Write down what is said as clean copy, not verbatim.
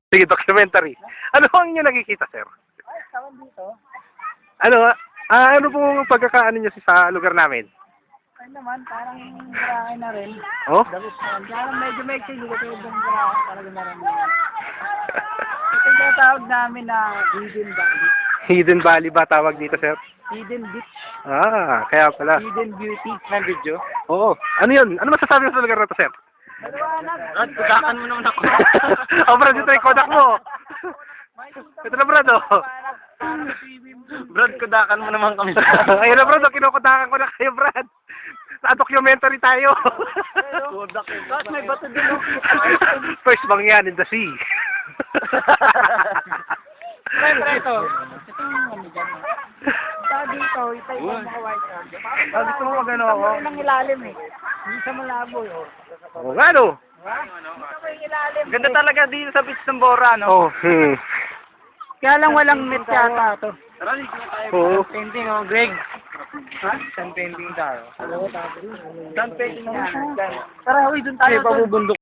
Sige, documentary. Ano ang inyo nakikita, sir? Ay, tawag dito. Ano, ano pong pagkakaano nyo sa lugar namin? Ay naman, parang garahe na rin. Oh? Dabis naman. Kaya lang medyo may tingin ito yung garahe. Talaga marami. Ito yung tawag namin na Hidden Valley. Hidden Valley ba tawag dito, sir? Hidden Beach. Kaya pala. Hidden Beauty. May video? Oo. Ano yun? Ano masasabi mo sa lugar na to, sir? Maliwanag. Brad, kudakan mo naman ako. Oh, Brad, ito yung kodak mo. Ito na, Brad, oh. Brad, kudakan mo naman kami. Ayun na, Brad, oh, kinukudakan ko na kayo, Brad. Sa documentary tayo. Kodak. Brad, may bato din ako. First Mangyan in the sea. Siyempre ito. Ito yung ano dyan. Sabi dito, ito yung mga white card. Gusto mo mag-ano ako? Ito yung ilalim eh. Hindi sa malabo eh. Oo nga, no? Ito yung ilalim. Ganda talaga dito sa beach ng Bora, no? Oh, Kaya lang walang net yata ito. Tara, dito na tayo. Oo. Painting, oh, Greg. Ha? Sun painting tayo. Alam ko tayo. Sun painting na. Tara, uy, dun tayo. Pabubundok.